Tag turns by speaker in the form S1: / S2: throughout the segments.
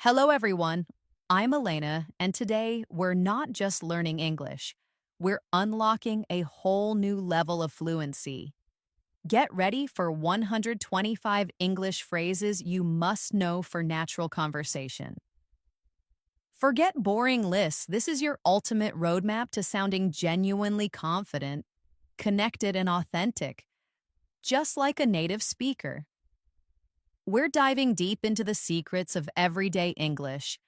S1: Hello, everyone. I'm Elena, and today we're not just learning English, we're unlocking a whole new level of fluency. Get ready for 125 English phrases you must know for natural conversation. Forget boring lists. This is your ultimate roadmap to sounding genuinely confident, connected, and authentic, just like a native speaker. We're diving deep into the secrets of everyday English,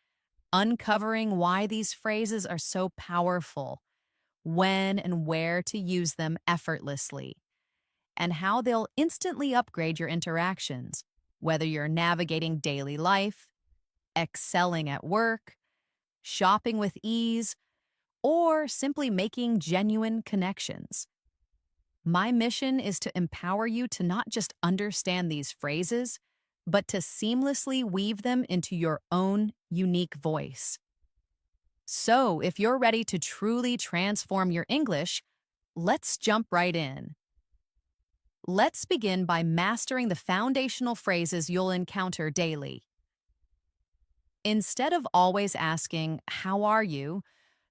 S1: uncovering why these phrases are so powerful, when and where to use them effortlessly, and how they'll instantly upgrade your interactions, whether you're navigating daily life, excelling at work, shopping with ease, or simply making genuine connections. My mission is to empower you to not just understand these phrases, but to seamlessly weave them into your own unique voice. So, if you're ready to truly transform your English, let's jump right in. Let's begin by mastering the foundational phrases you'll encounter daily. Instead of always asking, "How are you?"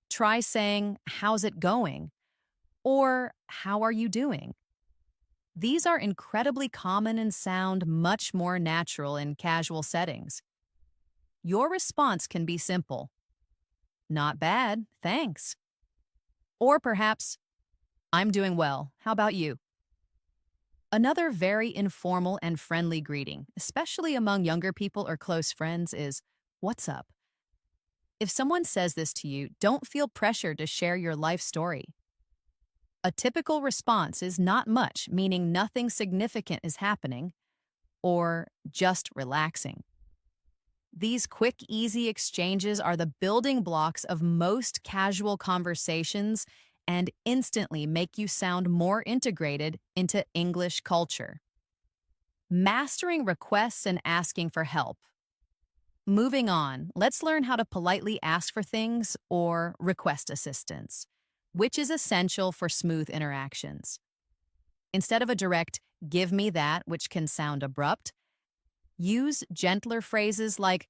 S1: try saying, "How's it going?" or "How are you doing?" These are incredibly common and sound much more natural in casual settings. Your response can be simple: "Not bad, thanks." Or perhaps, "I'm doing well. How about you?" Another very informal and friendly greeting, especially among younger people or close friends, is "What's up?" If someone says this to you, don't feel pressured to share your life story. A typical response is not much, meaning nothing significant is happening, or just relaxing. These quick, easy exchanges are the building blocks of most casual conversations and instantly make you sound more integrated into English culture. Mastering requests and asking for help. Moving on, let's learn how to politely ask for things or request assistance, which is essential for smooth interactions. Instead of a direct, "Give me that," which can sound abrupt, use gentler phrases like,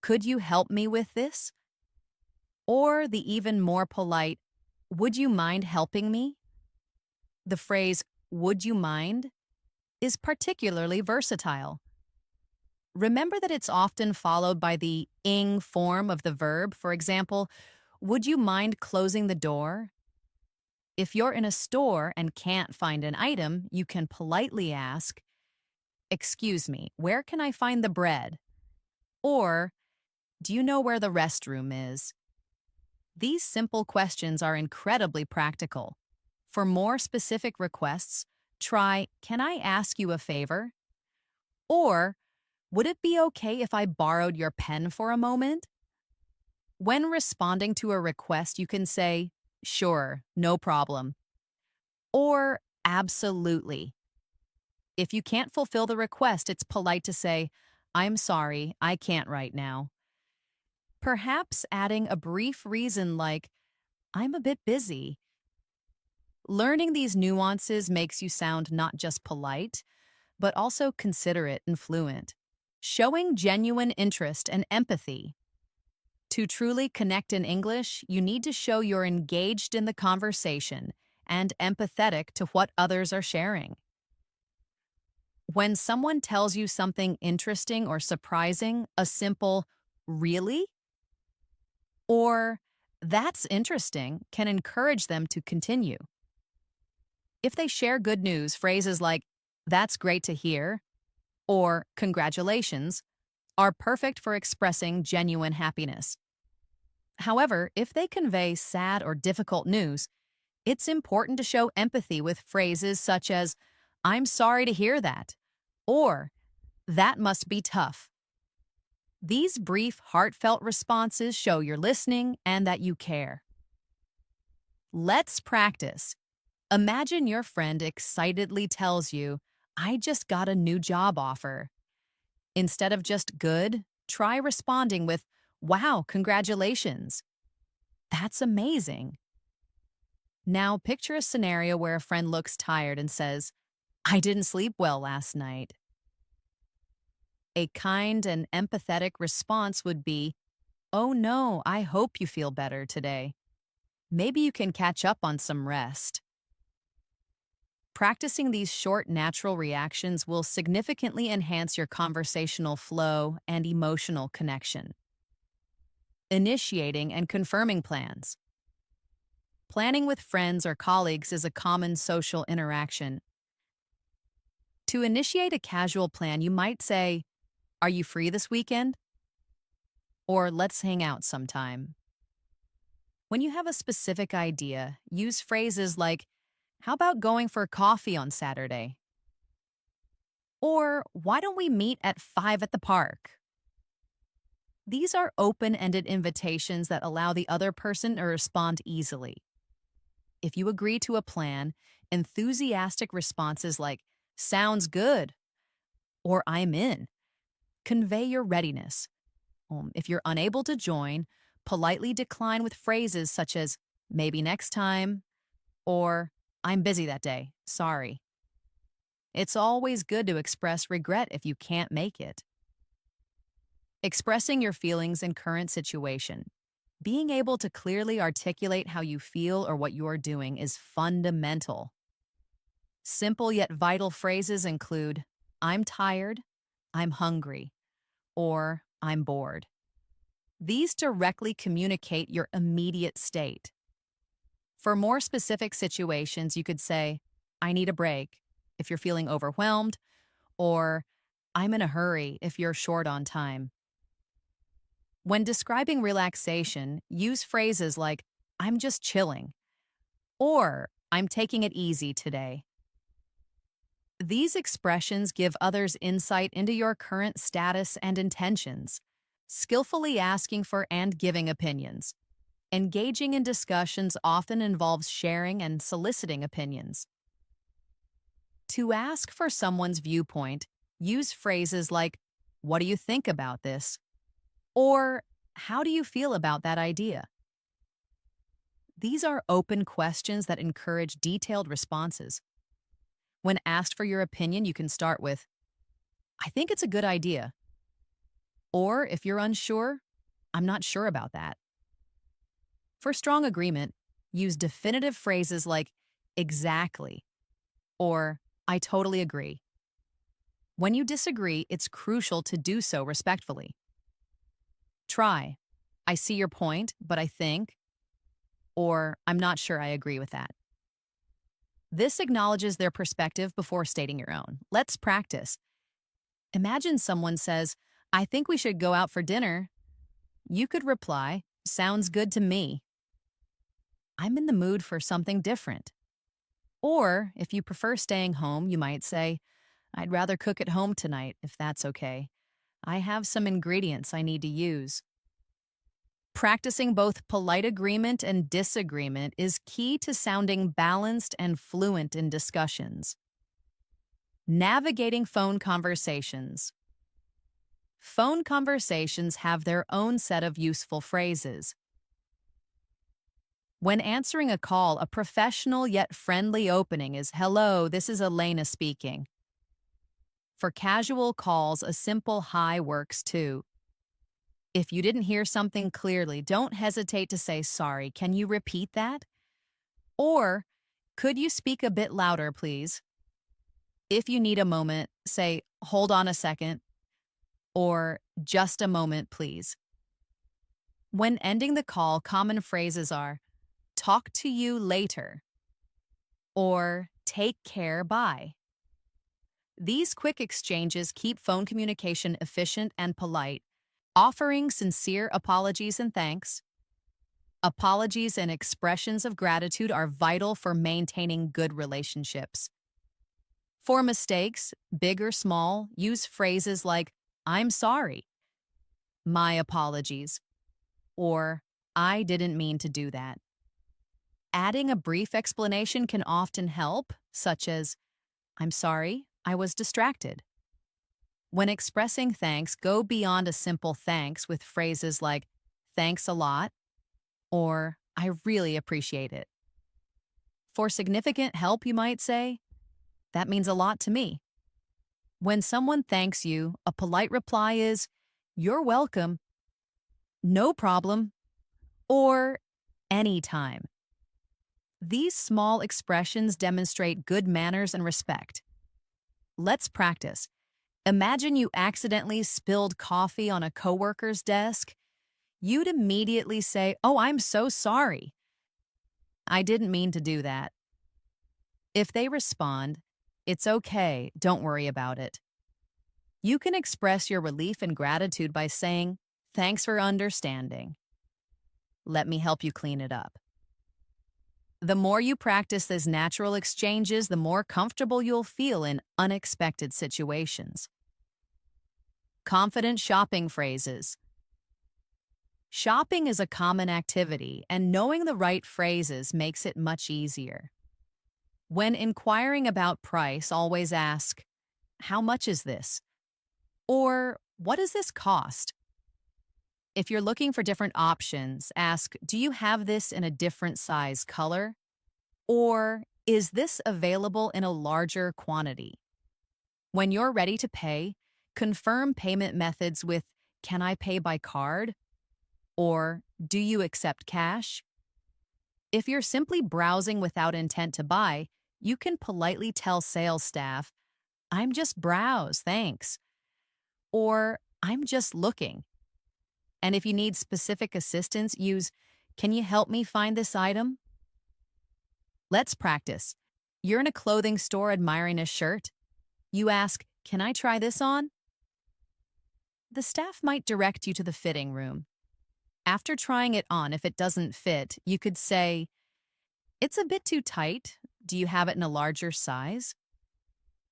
S1: "Could you help me with this?" Or the even more polite, "Would you mind helping me?" The phrase, "Would you mind?" is particularly versatile. Remember that it's often followed by the ing form of the verb. For example, "Would you mind closing the door?" If you're in a store and can't find an item, you can politely ask, "Excuse me, where can I find the bread?" Or, "Do you know where the restroom is?" These simple questions are incredibly practical. For more specific requests, try, "Can I ask you a favor?" Or, "Would it be okay if I borrowed your pen for a moment?" When responding to a request, you can say, "Sure, no problem," or "Absolutely." If you can't fulfill the request, it's polite to say, "I'm sorry, I can't right now." Perhaps adding a brief reason like, "I'm a bit busy." Learning these nuances makes you sound not just polite, but also considerate and fluent, showing genuine interest and empathy. To truly connect in English, you need to show you're engaged in the conversation and empathetic to what others are sharing. When someone tells you something interesting or surprising, a simple "Really?" or "That's interesting" can encourage them to continue. If they share good news, phrases like "That's great to hear" or "Congratulations" are perfect for expressing genuine happiness. However, if they convey sad or difficult news, it's important to show empathy with phrases such as, "I'm sorry to hear that," or "That must be tough." These brief, heartfelt responses show you're listening and that you care. Let's practice. Imagine your friend excitedly tells you, "I just got a new job offer." Instead of just "Good," try responding with, "Wow, congratulations." That's amazing. Now picture a scenario where a friend looks tired and says, "I didn't sleep well last night." A kind and empathetic response would be, "Oh no, I hope you feel better today. Maybe you can catch up on some rest." Practicing these short, natural reactions will significantly enhance your conversational flow and emotional connection. Initiating and confirming plans. Planning with friends or colleagues is a common social interaction. To initiate a casual plan, you might say, "Are you free this weekend?" Or "Let's hang out sometime." When you have a specific idea, use phrases like, "How about going for coffee on Saturday?" Or "Why don't we meet at 5 at the park?" These are open-ended invitations that allow the other person to respond easily. If you agree to a plan, enthusiastic responses like, "Sounds good," or "I'm in," convey your readiness. If you're unable to join, politely decline with phrases such as, "Maybe next time," or "I'm busy that day, sorry." It's always good to express regret if you can't make it. Expressing your feelings in current situation. Being able to clearly articulate how you feel or what you're doing is fundamental. Simple yet vital phrases include, "I'm tired," "I'm hungry," or "I'm bored." These directly communicate your immediate state. For more specific situations, you could say, "I need a break," if you're feeling overwhelmed, or "I'm in a hurry," if you're short on time. When describing relaxation, use phrases like, "I'm just chilling," or "I'm taking it easy today." These expressions give others insight into your current status and intentions, skillfully asking for and giving opinions. Engaging in discussions often involves sharing and soliciting opinions. To ask for someone's viewpoint, use phrases like, "What do you think about this?" or "How do you feel about that idea?" These are open questions that encourage detailed responses. When asked for your opinion, you can start with, "I think it's a good idea." Or if you're unsure, "I'm not sure about that." For strong agreement, use definitive phrases like "exactly" or "I totally agree." When you disagree, it's crucial to do so respectfully. Try, "I see your point, but I think," or "I'm not sure I agree with that." This acknowledges their perspective before stating your own. Let's practice. Imagine someone says, "I think we should go out for dinner." You could reply, "Sounds good to me." "I'm in the mood for something different." Or, if you prefer staying home, you might say, "I'd rather cook at home tonight, if that's okay. I have some ingredients I need to use." Practicing both polite agreement and disagreement is key to sounding balanced and fluent in discussions. Navigating phone conversations. Phone conversations have their own set of useful phrases. When answering a call, a professional yet friendly opening is, "Hello, this is Elena speaking." For casual calls, a simple hi works too. If you didn't hear something clearly, don't hesitate to say, "Sorry, can you repeat that?" Or, "Could you speak a bit louder, please?" If you need a moment, say, "Hold on a second," or "Just a moment, please." When ending the call, common phrases are, "Talk to you later," or "Take care, bye." These quick exchanges keep phone communication efficient and polite, offering sincere apologies and thanks. Apologies and expressions of gratitude are vital for maintaining good relationships. For mistakes, big or small, use phrases like, "I'm sorry," "My apologies," or "I didn't mean to do that." Adding a brief explanation can often help, such as, "I'm sorry, I was distracted." When expressing thanks, go beyond a simple thanks with phrases like, "Thanks a lot," or "I really appreciate it." For significant help, you might say, "That means a lot to me." When someone thanks you, a polite reply is, "You're welcome," "No problem," or "Anytime." These small expressions demonstrate good manners and respect. Let's practice. Imagine you accidentally spilled coffee on a coworker's desk. You'd immediately say, "Oh, I'm so sorry. I didn't mean to do that." If they respond, "It's okay, don't worry about it," you can express your relief and gratitude by saying, "Thanks for understanding. Let me help you clean it up." The more you practice these natural exchanges, the more comfortable you'll feel in unexpected situations. Confident shopping phrases. Shopping is a common activity, and knowing the right phrases makes it much easier. When inquiring about price, always ask, "How much is this?" Or, "What does this cost?" If you're looking for different options, ask, "Do you have this in a different size color?" Or, "Is this available in a larger quantity?" When you're ready to pay, confirm payment methods with, "Can I pay by card?" Or, "Do you accept cash?" If you're simply browsing without intent to buy, you can politely tell sales staff, "I'm just browse, thanks." Or, "I'm just looking." And if you need specific assistance, use, "Can you help me find this item?" Let's practice. You're in a clothing store admiring a shirt. You ask, "Can I try this on?" The staff might direct you to the fitting room. After trying it on, if it doesn't fit, you could say, "It's a bit too tight. Do you have it in a larger size?"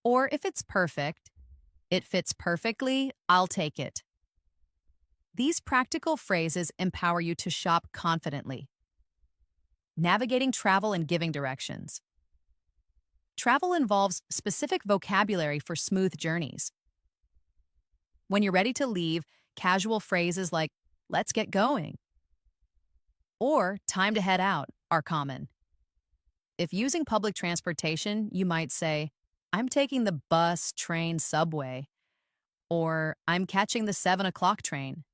S1: Or if it's perfect, "It fits perfectly, I'll take it." These practical phrases empower you to shop confidently. Navigating travel and giving directions. Travel involves specific vocabulary for smooth journeys. When you're ready to leave, casual phrases like, "Let's get going," or "Time to head out" are common. If using public transportation, you might say, "I'm taking the bus, train, subway," or "I'm catching the 7 o'clock train."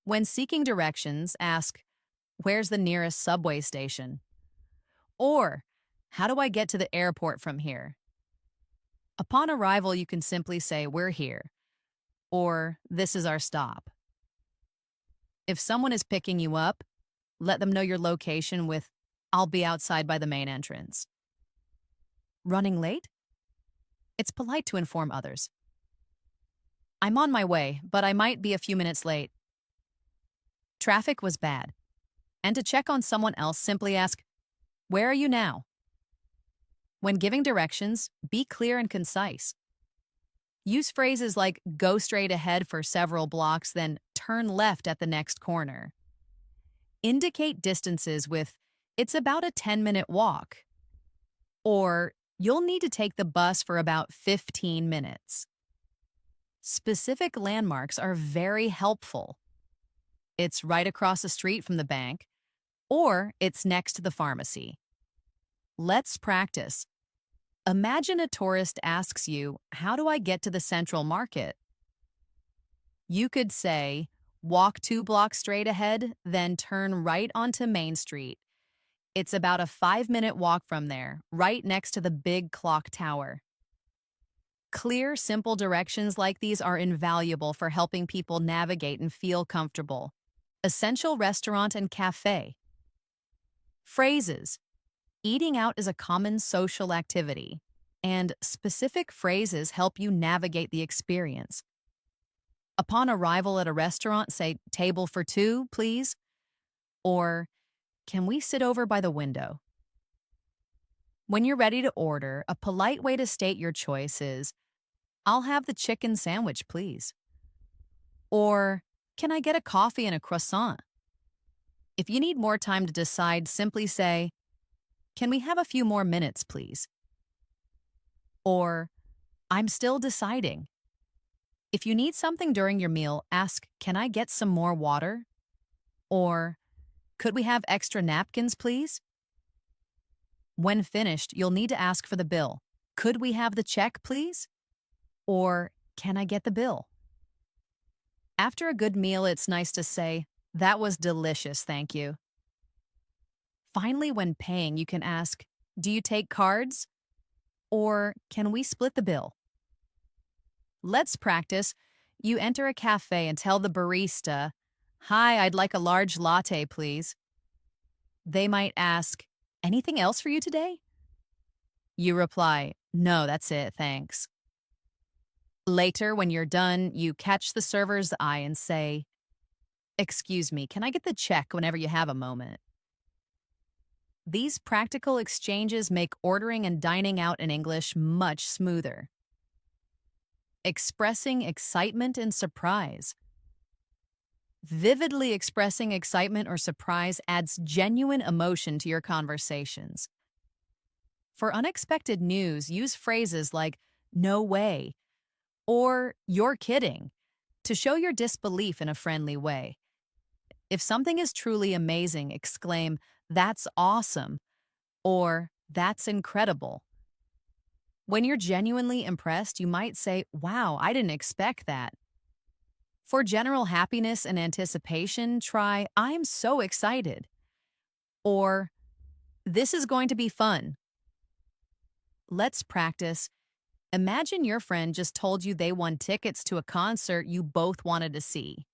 S1: When seeking directions, ask, "Where's the nearest subway station?" Or, "How do I get to the airport from here?" Upon arrival, you can simply say, "We're here," or "This is our stop." If someone is picking you up, let them know your location with, "I'll be outside by the main entrance." Running late? It's polite to inform others. "I'm on my way, but I might be a few minutes late." Traffic was bad. And to check on someone else, simply ask, "Where are you now?" When giving directions, be clear and concise. Use phrases like, "Go straight ahead for several blocks, then turn left at the next corner." Indicate distances with, "It's about a 10-minute walk," or "You'll need to take the bus for about 15 minutes. Specific landmarks are very helpful. It's right across the street from the bank, or it's next to the pharmacy. Let's practice. Imagine a tourist asks you, "How do I get to the Central Market?" You could say, "Walk 2 blocks straight ahead, then turn right onto Main Street. It's about a 5-minute walk from there, right next to the big clock tower." Clear, simple directions like these are invaluable for helping people navigate and feel comfortable. Essential restaurant and cafe. Phrases. Eating out is a common social activity, and specific phrases help you navigate the experience. Upon arrival at a restaurant, say, "Table for two, please," or "Can we sit over by the window?" When you're ready to order, a polite way to state your choice is, "I'll have the chicken sandwich, please." Or, "Can I get a coffee and a croissant?" If you need more time to decide, simply say, "Can we have a few more minutes, please?" Or, "I'm still deciding." If you need something during your meal, ask, "Can I get some more water?" Or, "Could we have extra napkins, please?" When finished, you'll need to ask for the bill. "Could we have the check, please?" or can I get the bill? After a good meal, it's nice to say, that was delicious, thank you. Finally, when paying, you can ask, do you take cards? Or can we split the bill? Let's practice. You enter a cafe and tell the barista, hi, I'd like a large latte, please. They might ask, anything else for you today? You reply, no, that's it, thanks. Later, when you're done, you catch the server's eye and say, excuse me, can I get the check whenever you have a moment? These practical exchanges make ordering and dining out in English much smoother. Expressing excitement and surprise. Vividly expressing excitement or surprise adds genuine emotion to your conversations. For unexpected news, use phrases like, no way, or you're kidding, to show your disbelief in a friendly way. If something is truly amazing, exclaim, that's awesome, or that's incredible. When you're genuinely impressed, you might say, wow, I didn't expect that. For general happiness and anticipation, try, I'm so excited, or this is going to be fun. Let's practice. Imagine your friend just told you they won tickets to a concert you both wanted to see.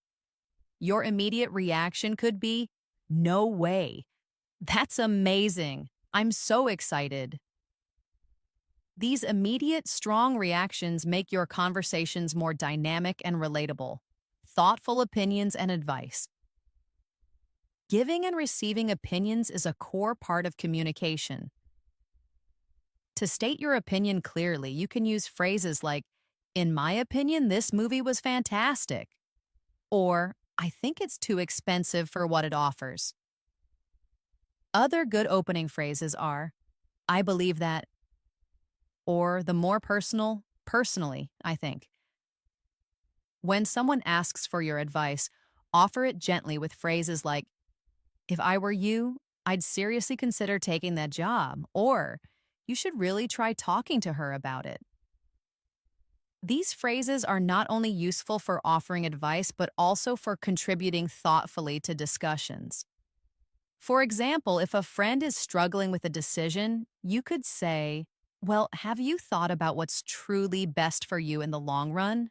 S1: Your immediate reaction could be, no way. That's amazing. I'm so excited. These immediate, strong reactions make your conversations more dynamic and relatable. Thoughtful opinions and advice. Giving and receiving opinions is a core part of communication. To state your opinion clearly, you can use phrases like, in my opinion, this movie was fantastic, or I think it's too expensive for what it offers. Other good opening phrases are, I believe that, or the more personal, personally, I think. When someone asks for your advice, offer it gently with phrases like, if I were you, I'd seriously consider taking that job, or you should really try talking to her about it. These phrases are not only useful for offering advice, but also for contributing thoughtfully to discussions. For example, if a friend is struggling with a decision, you could say, well, have you thought about what's truly best for you in the long run?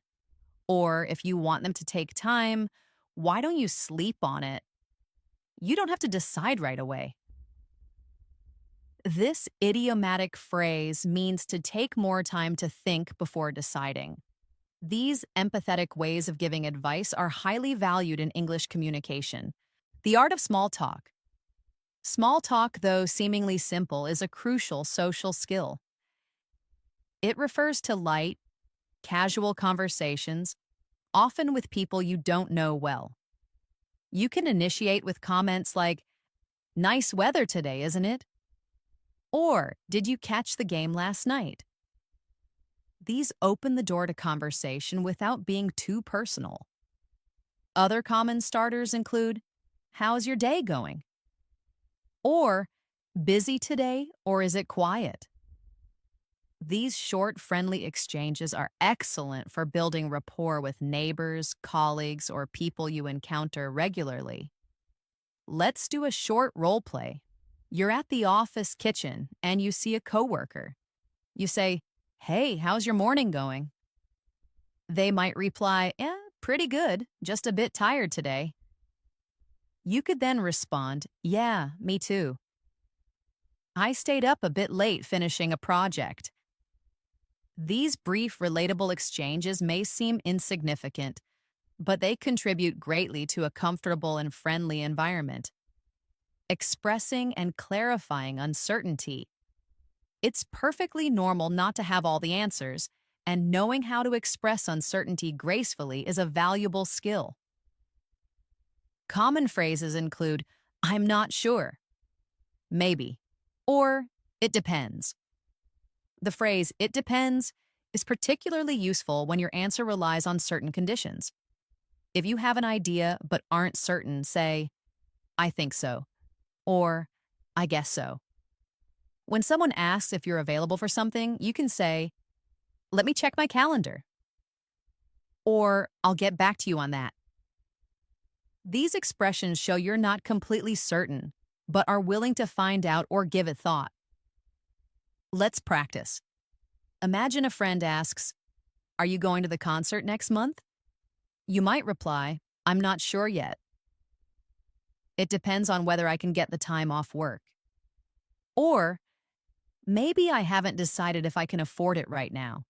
S1: Or if you want them to take time, why don't you sleep on it? You don't have to decide right away. This idiomatic phrase means to take more time to think before deciding. These empathetic ways of giving advice are highly valued in English communication. The art of small talk. Small talk, though seemingly simple, is a crucial social skill. It refers to light, casual conversations, often with people you don't know well. You can initiate with comments like, nice weather today, isn't it? Or, did you catch the game last night? These open the door to conversation without being too personal. Other common starters include, how's your day going? Or, busy today or is it quiet? These short, friendly exchanges are excellent for building rapport with neighbors, colleagues, or people you encounter regularly. Let's do a short role play. You're at the office kitchen and you see a coworker. You say, hey, how's your morning going? They might reply, pretty good, just a bit tired today. You could then respond, yeah, me too. I stayed up a bit late finishing a project. These brief, relatable exchanges may seem insignificant, but they contribute greatly to a comfortable and friendly environment. Expressing and clarifying uncertainty. It's perfectly normal not to have all the answers, and knowing how to express uncertainty gracefully is a valuable skill. Common phrases include, I'm not sure, maybe, or it depends. The phrase, it depends, is particularly useful when your answer relies on certain conditions. If you have an idea but aren't certain, say, I think so, or I guess so. When someone asks if you're available for something, you can say, let me check my calendar, or I'll get back to you on that. These expressions show you're not completely certain, but are willing to find out or give it thought. Let's practice. Imagine a friend asks, "Are you going to the concert next month?" You might reply, "I'm not sure yet. It depends on whether I can get the time off work." Or, "Maybe I haven't decided if I can afford it right now."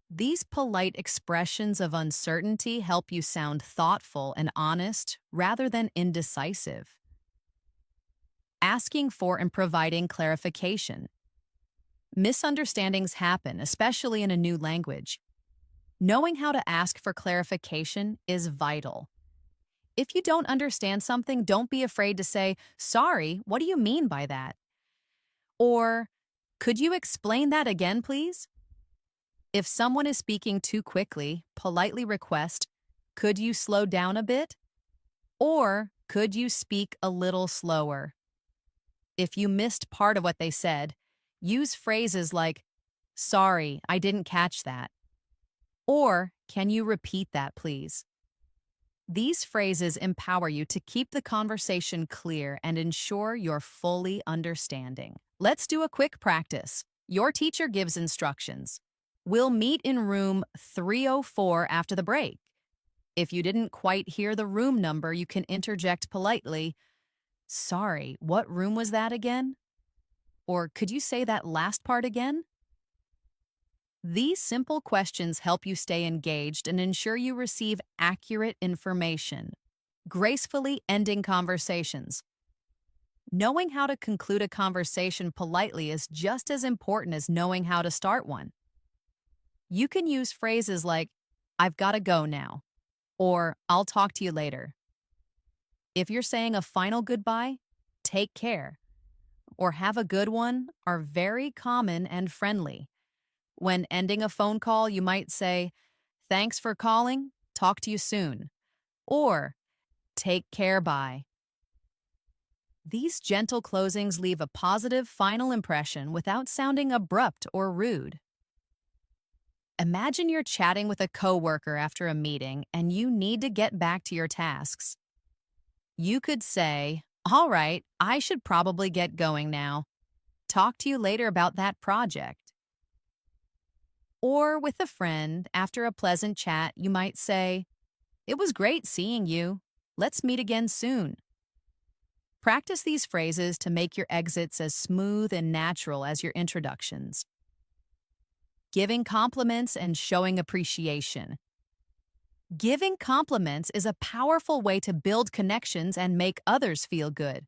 S1: These polite expressions of uncertainty help you sound thoughtful and honest rather than indecisive. Asking for and providing clarification. Misunderstandings happen, especially in a new language. Knowing how to ask for clarification is vital. If you don't understand something, don't be afraid to say, "Sorry, what do you mean by that?" Or, "Could you explain that again, please?" If someone is speaking too quickly, politely request, "Could you slow down a bit?" Or, "Could you speak a little slower?" If you missed part of what they said, use phrases like, "Sorry, I didn't catch that." Or, "Can you repeat that, please?" These phrases empower you to keep the conversation clear and ensure you're fully understanding. Let's do a quick practice. Your teacher gives instructions. We'll meet in room 304 after the break. If you didn't quite hear the room number, you can interject politely, "Sorry, what room was that again?" Or, "Could you say that last part again?" These simple questions help you stay engaged and ensure you receive accurate information, gracefully ending conversations. Knowing how to conclude a conversation politely is just as important as knowing how to start one. You can use phrases like, "I've got to go now," or "I'll talk to you later." If you're saying a final goodbye, "Take care," or "Have a good one" are very common and friendly. When ending a phone call, you might say, "Thanks for calling, talk to you soon," or "Take care, bye." These gentle closings leave a positive final impression without sounding abrupt or rude. Imagine you're chatting with a coworker after a meeting and you need to get back to your tasks. You could say, "All right, I should probably get going now. Talk to you later about that project." Or with a friend, after a pleasant chat, you might say, "It was great seeing you. Let's meet again soon." Practice these phrases to make your exits as smooth and natural as your introductions. Giving compliments and showing appreciation. Giving compliments is a powerful way to build connections and make others feel good.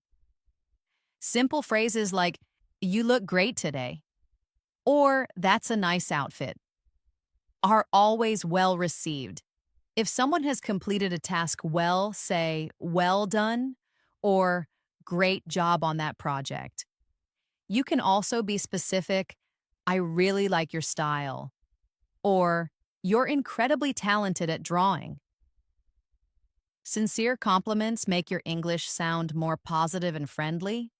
S1: Simple phrases like, "You look great today," or "That's a nice outfit," are always well received. If someone has completed a task well, say, "Well done," or "Great job on that project." You can also be specific, "I really like your style," or "You're incredibly talented at drawing." Sincere compliments make your English sound more positive and friendly.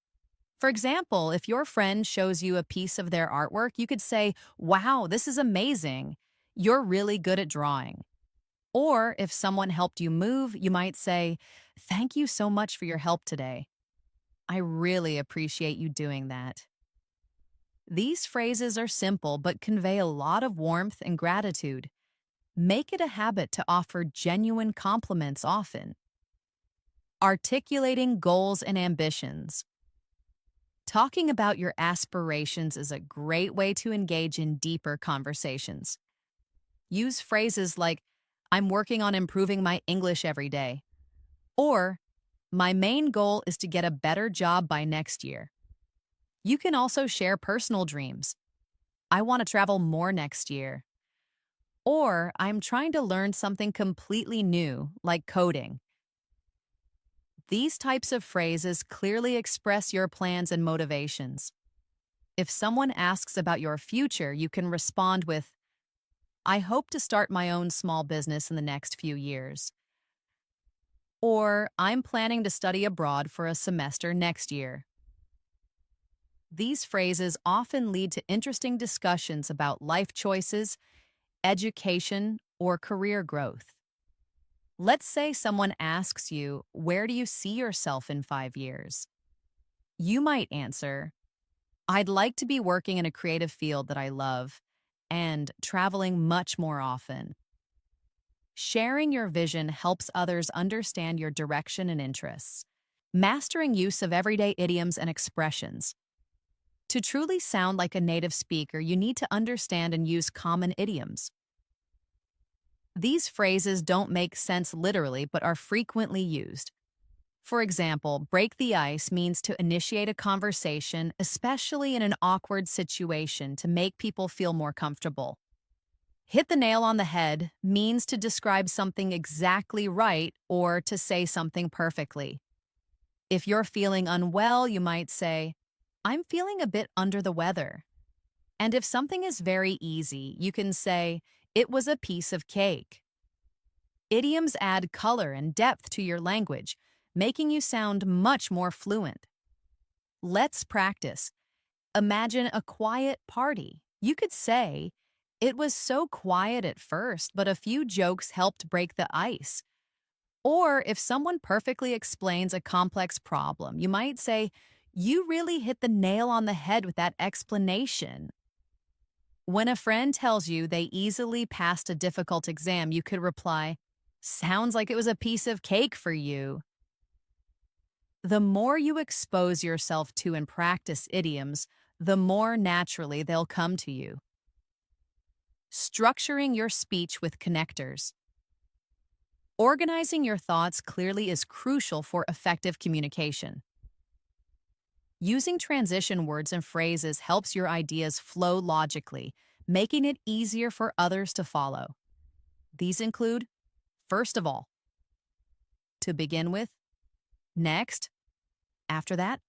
S1: For example, if your friend shows you a piece of their artwork, you could say, "Wow, this is amazing. You're really good at drawing." Or if someone helped you move, you might say, "Thank you so much for your help today. I really appreciate you doing that." These phrases are simple but convey a lot of warmth and gratitude. Make it a habit to offer genuine compliments often. Articulating goals and ambitions. Talking about your aspirations is a great way to engage in deeper conversations. Use phrases like, "I'm working on improving my English every day," or "My main goal is to get a better job by next year." You can also share personal dreams. "I want to travel more next year." Or, "I'm trying to learn something completely new, like coding." These types of phrases clearly express your plans and motivations. If someone asks about your future, you can respond with, "I hope to start my own small business in the next few years." Or, "I'm planning to study abroad for a semester next year." These phrases often lead to interesting discussions about life choices, education, or career growth. Let's say someone asks you, where do you see yourself in 5 years? You might answer, I'd like to be working in a creative field that I love and traveling much more often. Sharing your vision helps others understand your direction and interests. Mastering use of everyday idioms and expressions. To truly sound like a native speaker, you need to understand and use common idioms. These phrases don't make sense literally but are frequently used. For example, break the ice means to initiate a conversation, especially in an awkward situation, to make people feel more comfortable. Hit the nail on the head means to describe something exactly right or to say something perfectly. If you're feeling unwell, you might say, I'm feeling a bit under the weather. And if something is very easy, you can say, it was a piece of cake. Idioms add color and depth to your language, making you sound much more fluent. Let's practice. Imagine a quiet party. You could say, it was so quiet at first, but a few jokes helped break the ice. Or if someone perfectly explains a complex problem, you might say, you really hit the nail on the head with that explanation. When a friend tells you they easily passed a difficult exam, you could reply, sounds like it was a piece of cake for you. The more you expose yourself to and practice idioms, the more naturally they'll come to you. Structuring your speech with connectors. Organizing your thoughts clearly is crucial for effective communication. Using transition words and phrases helps your ideas flow logically, making it easier for others to follow. These include, first of all, to begin with, next, after that,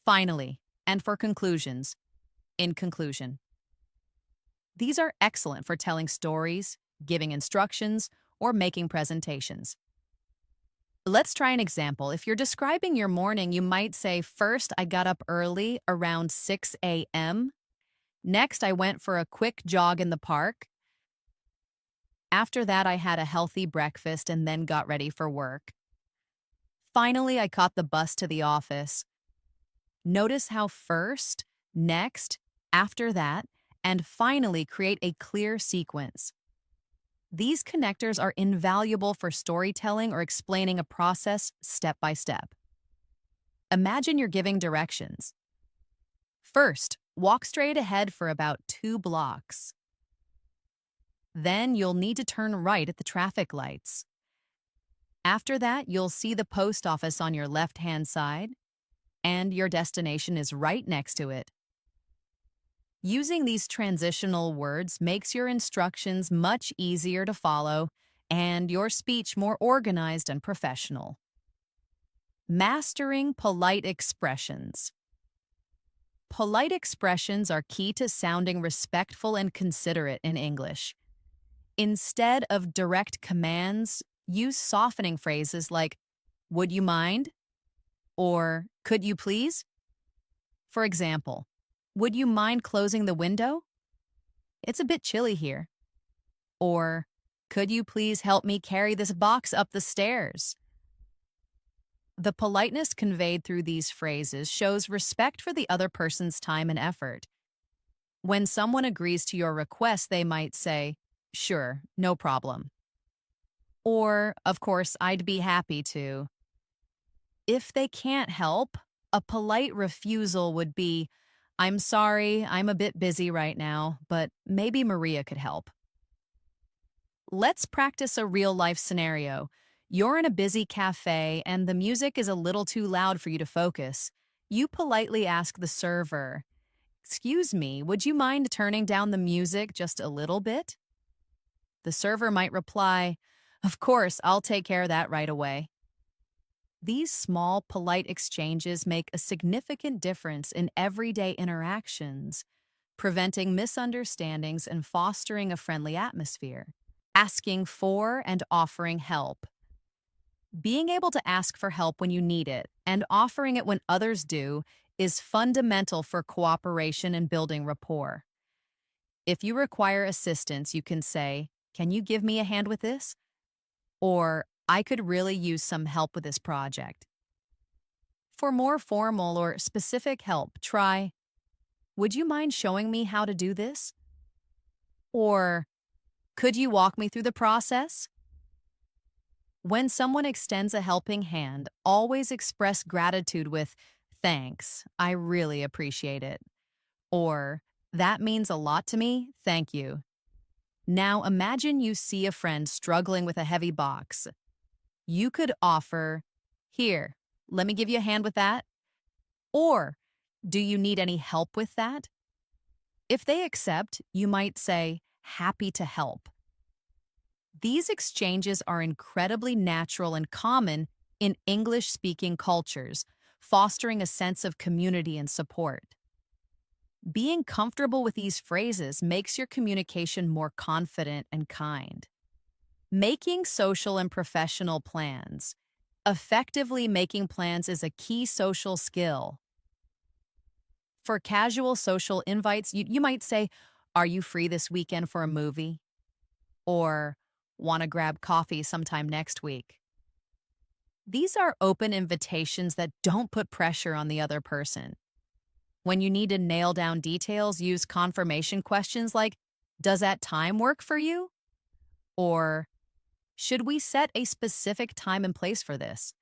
S1: finally, and for conclusions, in conclusion. These are excellent for telling stories, giving instructions, or making presentations. Let's try an example. If you're describing your morning, you might say, first, I got up early around 6 a.m. Next, I went for a quick jog in the park. After that, I had a healthy breakfast and then got ready for work. Finally, I caught the bus to the office. Notice how first, next, after that, and finally create a clear sequence. These connectors are invaluable for storytelling or explaining a process step by step. Imagine you're giving directions. First, walk straight ahead for about 2 blocks. Then you'll need to turn right at the traffic lights. After that, you'll see the post office on your left-hand side, and your destination is right next to it. Using these transitional words makes your instructions much easier to follow and your speech more organized and professional. Mastering polite expressions. Polite expressions are key to sounding respectful and considerate in English. Instead of direct commands, use softening phrases like, would you mind? Or, could you please? For example, would you mind closing the window? It's a bit chilly here. Or, could you please help me carry this box up the stairs? The politeness conveyed through these phrases shows respect for the other person's time and effort. When someone agrees to your request, they might say, sure, no problem. Or, of course, I'd be happy to. If they can't help, a polite refusal would be, I'm sorry, I'm a bit busy right now, but maybe Maria could help. Let's practice a real-life scenario. You're in a busy cafe and the music is a little too loud for you to focus. You politely ask the server, excuse me, would you mind turning down the music just a little bit? The server might reply, of course, I'll take care of that right away. These small, polite exchanges make a significant difference in everyday interactions, preventing misunderstandings and fostering a friendly atmosphere. Asking for and offering help. Being able to ask for help when you need it and offering it when others do is fundamental for cooperation and building rapport. If you require assistance, you can say, Can you give me a hand with this? Or, I could really use some help with this project. For more formal or specific help, try, would you mind showing me how to do this? Or, could you walk me through the process? When someone extends a helping hand, always express gratitude with, thanks, I really appreciate it. Or, that means a lot to me, thank you. Now imagine you see a friend struggling with a heavy box. You could offer, here, let me give you a hand with that. Or, do you need any help with that? If they accept, you might say, happy to help. These exchanges are incredibly natural and common in English speaking cultures, fostering a sense of community and support. Being comfortable with these phrases makes your communication more confident and kind. Making social and professional plans. Effectively making plans is a key social skill. For casual social invites, you might say, are you free this weekend for a movie? Or, want to grab coffee sometime next week? These are open invitations that don't put pressure on the other person. When you need to nail down details, use confirmation questions like, does that time work for you? Or, should we set a specific time and place for this?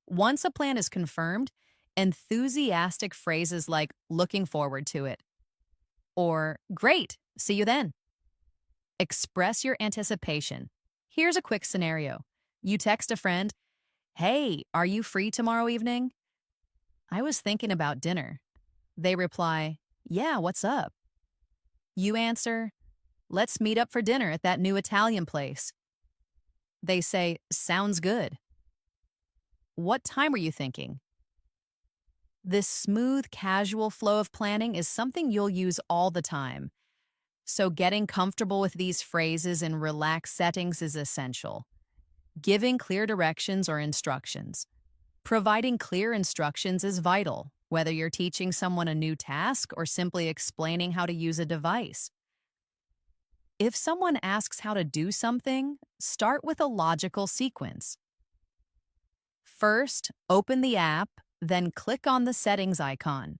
S1: Once a plan is confirmed, enthusiastic phrases like, looking forward to it, or, great, see you then. Express your anticipation. Here's a quick scenario. You text a friend, hey, are you free tomorrow evening? I was thinking about dinner. They reply, yeah, what's up? You answer, let's meet up for dinner at that new Italian place. They say, sounds good. What time were you thinking? This smooth, casual flow of planning is something you'll use all the time. So getting comfortable with these phrases in relaxed settings is essential. Giving clear directions or instructions. Providing clear instructions is vital, whether you're teaching someone a new task or simply explaining how to use a device. If someone asks how to do something, start with a logical sequence. First, open the app, then click on the settings icon.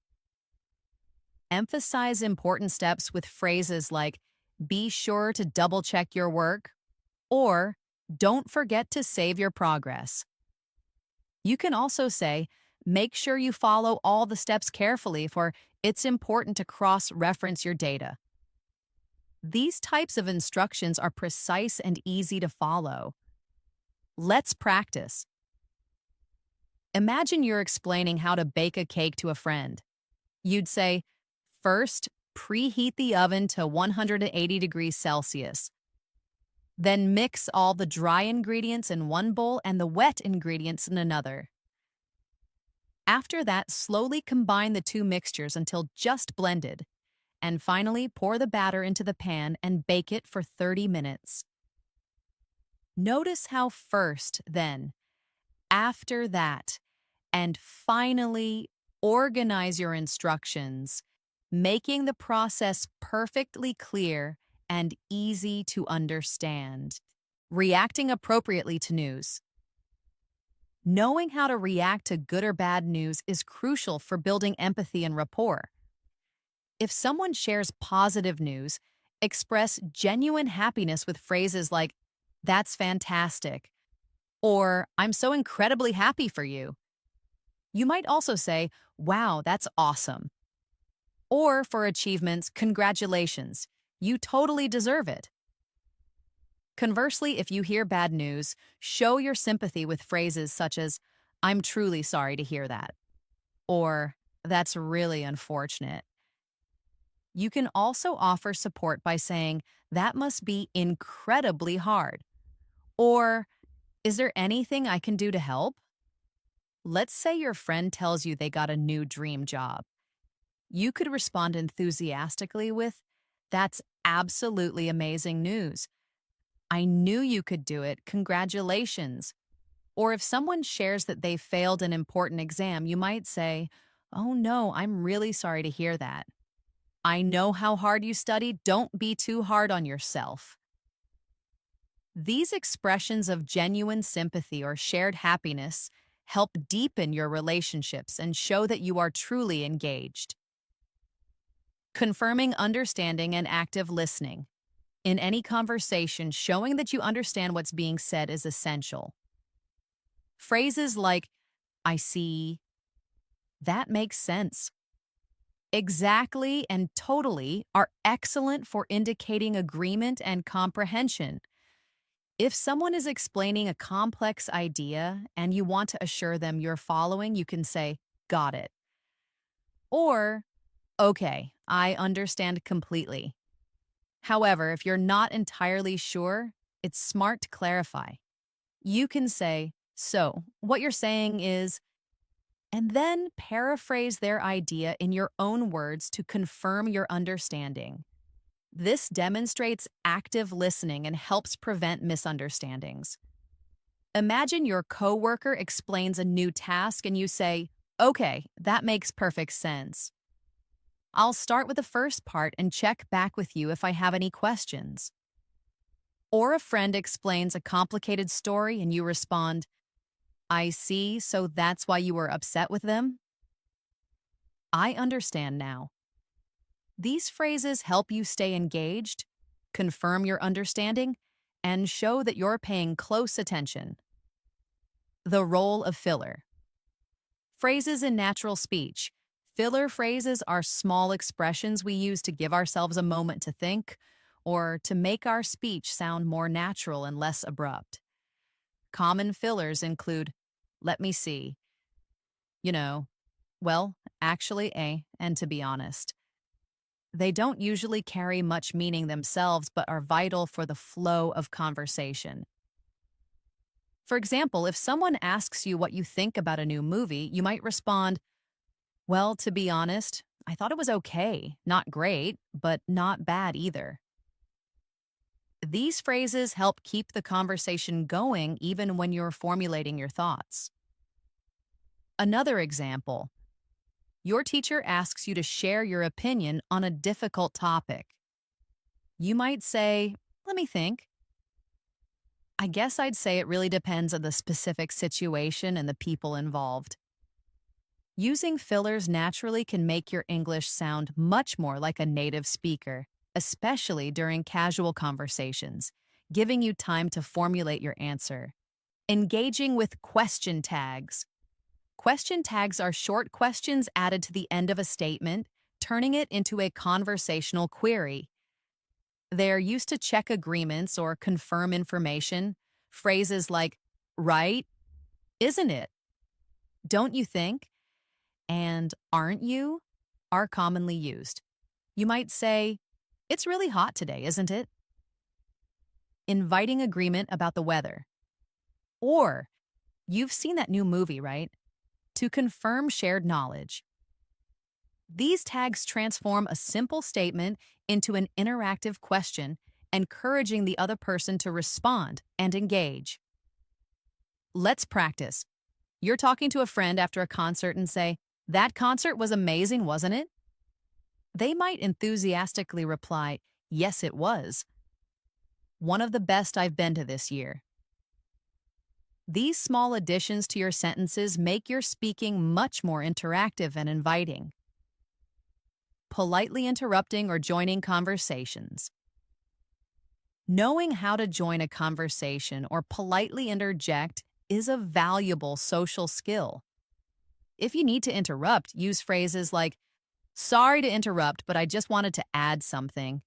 S1: Emphasize important steps with phrases like, be sure to double-check your work, or don't forget to save your progress. You can also say, make sure you follow all the steps carefully, for it's important to cross-reference your data. These types of instructions are precise and easy to follow. Let's practice. Imagine you're explaining how to bake a cake to a friend. You'd say, first, preheat the oven to 180 degrees Celsius. Then mix all the dry ingredients in one bowl and the wet ingredients in another. After that, slowly combine the two mixtures until just blended. And finally, pour the batter into the pan and bake it for 30 minutes. Notice how first, then, after that, and finally, organize your instructions, making the process perfectly clear and easy to understand. Reacting appropriately to news. Knowing how to react to good or bad news is crucial for building empathy and rapport. If someone shares positive news, express genuine happiness with phrases like, that's fantastic, or I'm so incredibly happy for you. You might also say, wow, that's awesome. Or for achievements, congratulations, you totally deserve it. Conversely, if you hear bad news, show your sympathy with phrases such as, I'm truly sorry to hear that, or that's really unfortunate. You can also offer support by saying, that must be incredibly hard, or is there anything I can do to help? Let's say your friend tells you they got a new dream job. You could respond enthusiastically with, that's absolutely amazing news. I knew you could do it, congratulations. Or if someone shares that they failed an important exam, you might say, oh no, I'm really sorry to hear that. I know how hard you studied, don't be too hard on yourself. These expressions of genuine sympathy or shared happiness help deepen your relationships and show that you are truly engaged. Confirming understanding and active listening. In any conversation, showing that you understand what's being said is essential. Phrases like, I see, that makes sense, exactly, and totally are excellent for indicating agreement and comprehension. If someone is explaining a complex idea and you want to assure them you're following, you can say, got it. Or, okay, I understand completely. However, if you're not entirely sure, it's smart to clarify. You can say, so, what you're saying is, and then paraphrase their idea in your own words to confirm your understanding. This demonstrates active listening and helps prevent misunderstandings. Imagine your coworker explains a new task and you say, okay, that makes perfect sense. I'll start with the first part and check back with you if I have any questions. Or a friend explains a complicated story and you respond, I see, so that's why you were upset with them? I understand now. These phrases help you stay engaged, confirm your understanding, and show that you're paying close attention. The role of filler. Phrases in natural speech. Filler phrases are small expressions we use to give ourselves a moment to think or to make our speech sound more natural and less abrupt. Common fillers include, let me see, you know, well, actually, and to be honest. They don't usually carry much meaning themselves, but are vital for the flow of conversation. For example, if someone asks you what you think about a new movie, you might respond, well, to be honest, I thought it was okay, not great, but not bad either. These phrases help keep the conversation going even when you're formulating your thoughts. Another example, your teacher asks you to share your opinion on a difficult topic. You might say, let me think. I guess I'd say it really depends on the specific situation and the people involved. Using fillers naturally can make your English sound much more like a native speaker, especially during casual conversations, giving you time to formulate your answer. Engaging with question tags. Question tags are short questions added to the end of a statement, turning it into a conversational query. They're used to check agreements or confirm information. Phrases like, right, isn't it, don't you think, and aren't you are commonly used. You might say, it's really hot today, isn't it? Inviting agreement about the weather. Or, you've seen that new movie, right? To confirm shared knowledge. These tags transform a simple statement into an interactive question, encouraging the other person to respond and engage. Let's practice. You're talking to a friend after a concert and say, that concert was amazing, wasn't it? They might enthusiastically reply, yes, it was. One of the best I've been to this year. These small additions to your sentences make your speaking much more interactive and inviting. Politely interrupting or joining conversations. Knowing how to join a conversation or politely interject is a valuable social skill. If you need to interrupt, use phrases like, sorry to interrupt, but I just wanted to add something.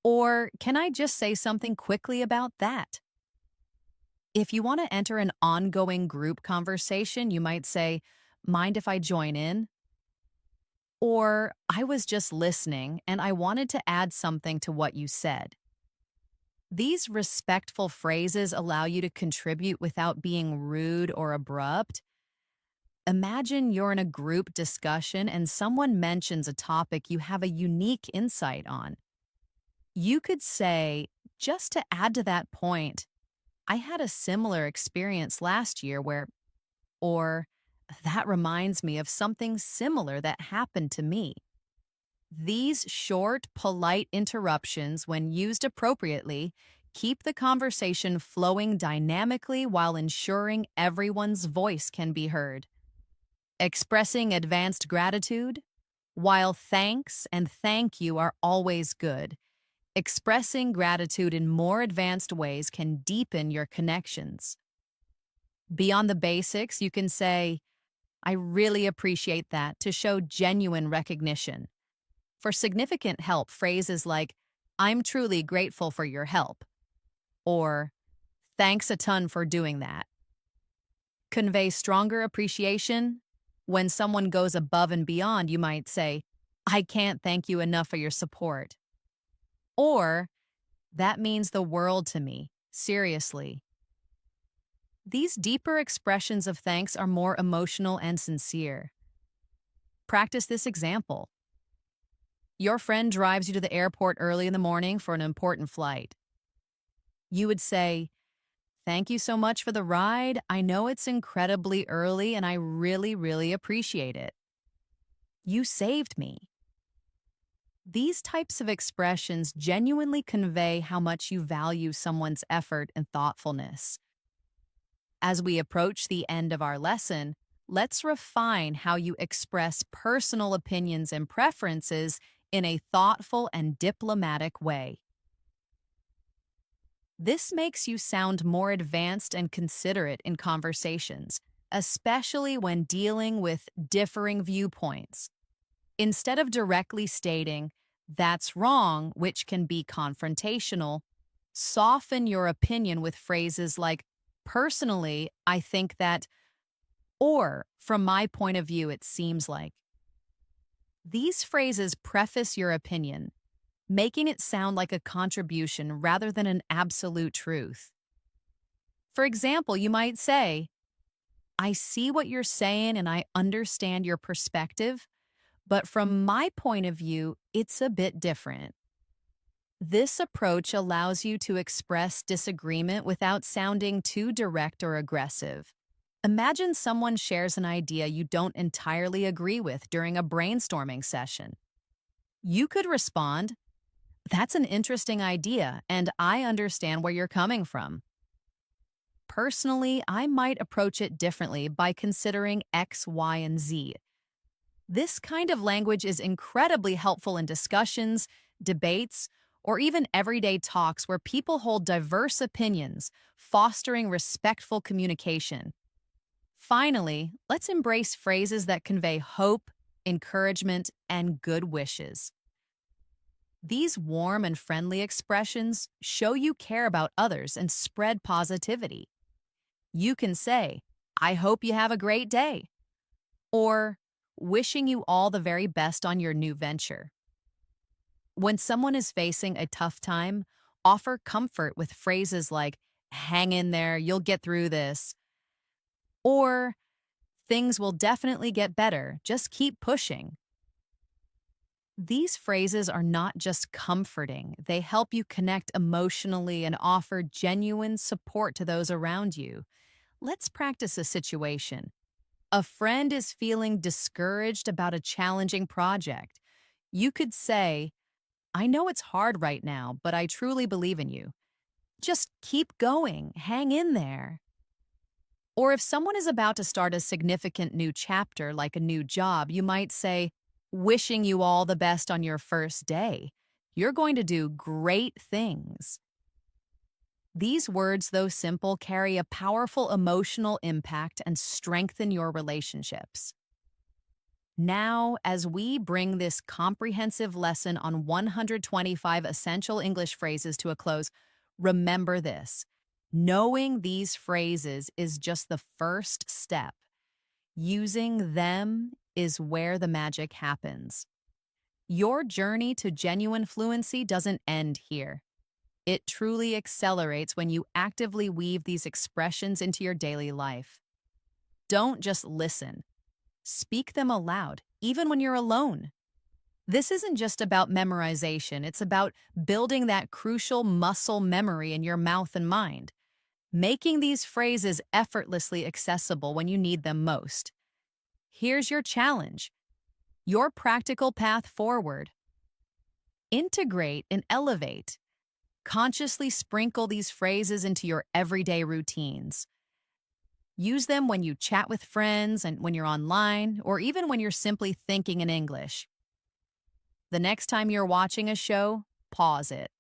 S1: Or, can I just say something quickly about that? If you want to enter an ongoing group conversation, you might say, mind if I join in? Or, I was just listening and I wanted to add something to what you said. These respectful phrases allow you to contribute without being rude or abrupt. Imagine you're in a group discussion and someone mentions a topic you have a unique insight on. You could say, just to add to that point, I had a similar experience last year where, or that reminds me of something similar that happened to me. These short, polite interruptions, when used appropriately, Keep the conversation flowing dynamically while ensuring everyone's voice can be heard. Expressing advanced gratitude. While thanks and thank you are always good, expressing gratitude in more advanced ways can deepen your connections. Beyond the basics, you can say, I really appreciate that to show genuine recognition. For significant help, phrases like, I'm truly grateful for your help, or thanks a ton for doing that, convey stronger appreciation. When someone goes above and beyond, you might say, I can't thank you enough for your support. Or, that means the world to me, seriously. These deeper expressions of thanks are more emotional and sincere. Practice this example. Your friend drives you to the airport early in the morning for an important flight. You would say, thank you so much for the ride. I know it's incredibly early and I really, really appreciate it. You saved me. These types of expressions genuinely convey how much you value someone's effort and thoughtfulness. As we approach the end of our lesson, let's refine how you express personal opinions and preferences in a thoughtful and diplomatic way. This makes you sound more advanced and considerate in conversations, especially when dealing with differing viewpoints. Instead of directly stating, that's wrong, which can be confrontational, soften your opinion with phrases like, personally, I think that, or from my point of view, it seems like. These phrases preface your opinion, making it sound like a contribution rather than an absolute truth. For example, you might say, I see what you're saying and I understand your perspective, but from my point of view, it's a bit different. This approach allows you to express disagreement without sounding too direct or aggressive. Imagine someone shares an idea you don't entirely agree with during a brainstorming session. You could respond, that's an interesting idea, and I understand where you're coming from. Personally, I might approach it differently by considering X, Y, and Z. This kind of language is incredibly helpful in discussions, debates, or even everyday talks where people hold diverse opinions, fostering respectful communication. Finally, let's embrace phrases that convey hope, encouragement, and good wishes. These warm and friendly expressions show you care about others and spread positivity. You can say, I hope you have a great day, or wishing you all the very best on your new venture. When someone is facing a tough time, offer comfort with phrases like, hang in there, you'll get through this, or things will definitely get better, just keep pushing. These phrases are not just comforting, they help you connect emotionally and offer genuine support to those around you. Let's practice a situation. A friend is feeling discouraged about a challenging project. You could say, I know it's hard right now, but I truly believe in you. Just keep going, hang in there. Or if someone is about to start a significant new chapter, like a new job, you might say, wishing you all the best on your first day. You're going to do great things. These words, though simple, carry a powerful emotional impact and strengthen your relationships. Now, as we bring this comprehensive lesson on 125 essential English phrases to a close, remember this. Knowing these phrases is just the first step. Using them is where the magic happens. Your journey to genuine fluency doesn't end here. It truly accelerates when you actively weave these expressions into your daily life. Don't just listen. Speak them aloud, even when you're alone. This isn't just about memorization, it's about building that crucial muscle memory in your mouth and mind, making these phrases effortlessly accessible when you need them most. Here's your challenge, your practical path forward. Integrate and elevate. Consciously sprinkle these phrases into your everyday routines. Use them when you chat with friends and when you're online, or even when you're simply thinking in English. The next time you're watching a show, pause it.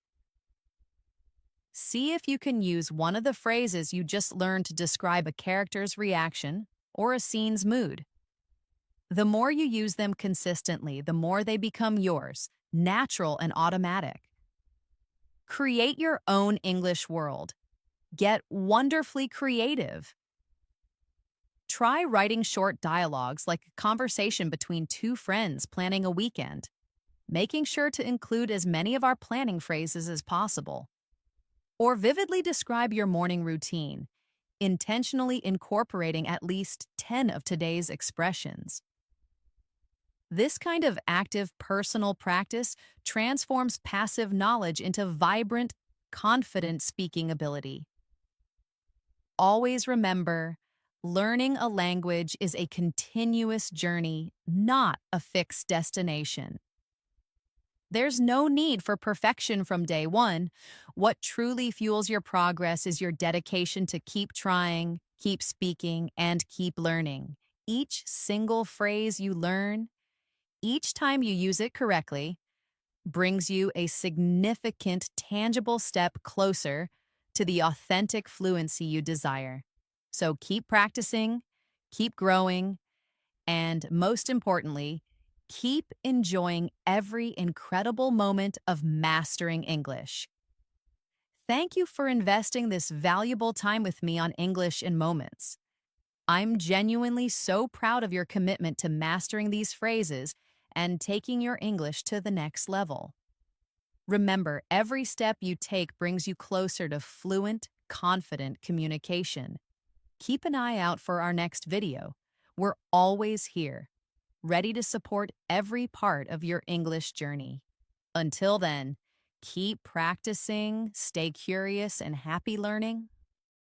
S1: See if you can use one of the phrases you just learned to describe a character's reaction or a scene's mood. The more you use them consistently, the more they become yours, natural and automatic. Create your own English world. Get wonderfully creative. Try writing short dialogues like a conversation between two friends planning a weekend, making sure to include as many of our planning phrases as possible. Or vividly describe your morning routine, intentionally incorporating at least 10 of today's expressions. This kind of active personal practice transforms passive knowledge into vibrant, confident speaking ability. Always remember, learning a language is a continuous journey, not a fixed destination. There's no need for perfection from day one. What truly fuels your progress is your dedication to keep trying, keep speaking, and keep learning. Each single phrase you learn, each time you use it correctly, brings you a significant, tangible step closer to the authentic fluency you desire. So keep practicing, keep growing, and most importantly, keep enjoying every incredible moment of mastering English. Thank you for investing this valuable time with me on English in Moments. I'm genuinely so proud of your commitment to mastering these phrases and taking your English to the next level. Remember, every step you take brings you closer to fluent, confident communication. Keep an eye out for our next video. We're always here, ready to support every part of your English journey. Until then, keep practicing, stay curious, and happy learning.